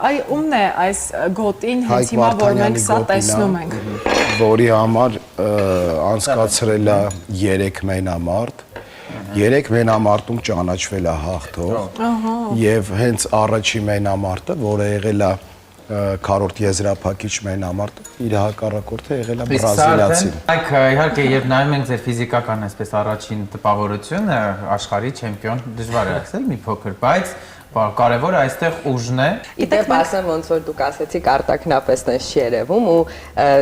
Այ ումն է այս գոտին հենց հիմա որ մենք սա տեսնում ենք։ Որի համար անցկացրել է 3 մենամարտ, 3 մենամարտում ճանաչվել է հաղթող, եւ հենց առաջի մենամարտը, որը եղել է քառորդ եզրափակիչ մենամարտը, իր հակառակորդը եղել է բրազիլացին։ Այք իհարկե երբ նայում ենք ձեր ֆիզիկական այսպես առաջին տպավորությունը, աշխարհի չեմպիոն դժվար է ասել մի փոքր, բայց կարևորը այստեղ ուժն է։ Իդեպ ասեմ ոնց որ դուք ասեցիք արտաքնապես նես չի երևում ու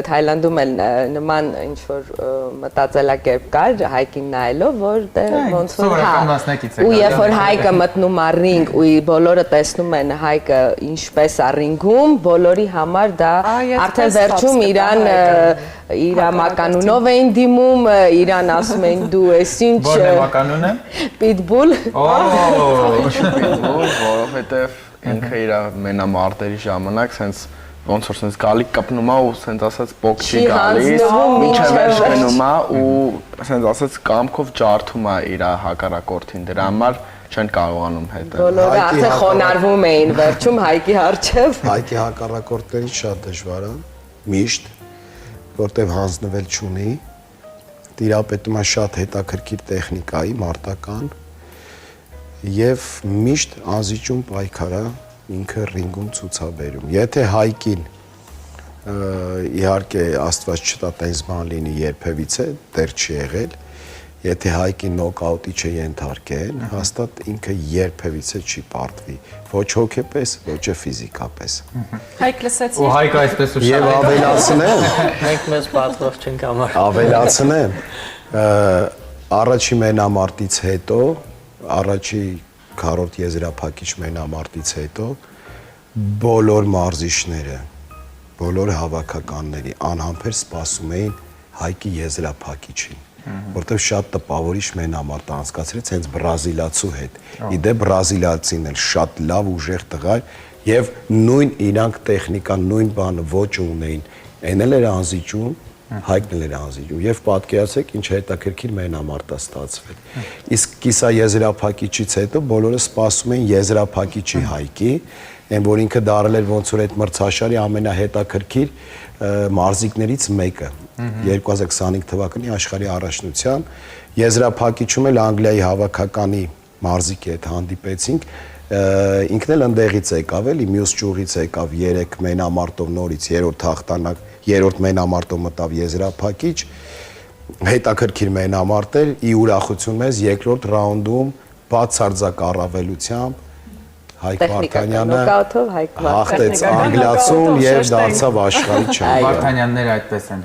Թայլանդում էլ նման ինչ որ մտածելակերպ կար հայկին նայելով որ ոնց որ ու երբ որ հայկը մտնում է ռինգ ու բոլորը տեսնում են հայկը ինչպես է ռինգում բոլորի համար դա արդեն վերջում իրան իր մականունով էին դիմում իրան ասում էին դու ես ինչ մականուն է պիտբուլ որովհետև ինքը իր մենամարտերի ժամանակ սենց ոնց որ սենց գալի կպնում է ու սենց ասած պոկ չի գալիս մինչև վերջ գնում է ու սենց ասած կամքով ջարդում է իր հակառակորդին դրա համար չեն կարողանում հետը բոլորը արդեն խոնարհվում էին վերջում հայկի առջև Հայկի հակառակորդներից շատ դժվար է միշտ որտեվ հանձնվել չունի տիրապետում է շատ հետաքրքիր տեխնիկայի մարտական եւ միշտ անզիջում պայքարա ինքը ռինգում ցուցաբերում։ Եթե հայկին իհարկե Աստված չտա տես բան լինի երբևիցե դեռ չի եղել, եթե հայկին նոկաուտի չենթարկեն, հաստատ ինքը երբևիցե չի պարտվի, ոչ հոգեպես, ոչ է ֆիզիկապես։ Հայկ լսեցի։ Ու հայկը այսպես ու Եվ ավելացնեմ, Մենք մեզ պատրաստ չենք համար։ ավելացնեմ, առաջի մենամարտից հետո առաջի քառորդ եզրափակիչ մենամարտից հետո բոլոր մարզիչները, բոլոր հավաքականների անհամբեր սպասում էին հայկի եզրափակիչին, որտեղ շատ տպավորիչ մենամարտ անցկացրեց հենց բրազիլացու հետ։ Իդե բրազիլացին էլ շատ լավ ուժեղ տղա եւ նույն իրանք տեխնիկան, նույն բանը ոճը ունեին, այն էլ էր անզիջում հայկն էլ էր անզիջում եւ պատկերացեք ինչ հետաքրքիր մենամարտ է ստացվել իսկ կիսա եզրափակիչից հետո բոլորը սպասում են եզրափակիչի հայկի այն որ ինքը դարել էր ոնց որ այդ մրցաշարի ամենահետաքրքիր մարզիկներից մեկը 2025 թվականի աշխարհի առաջնության եզրափակիչում էլ Անգլիայի հավաքականի մարզիկի հետ հանդիպեցինք ինքն էլ ընդեղից եկավ էլի մյուս ճյուղից եկավ 3 մենամարտով նորից 3-րդ հաղթանակ 3-րդ մենամարտով մտավ եզրափակիչ հետաքրքիր մենամարտ էր ի ուրախություն մեզ երկրորդ ռաունդում բացարձակ առավելությամբ Հայկ Վարդանյանը հաղթեց անգլիացուն եւ դարձավ աշխարհի չեմպիոն Վարդանյանները այդպես են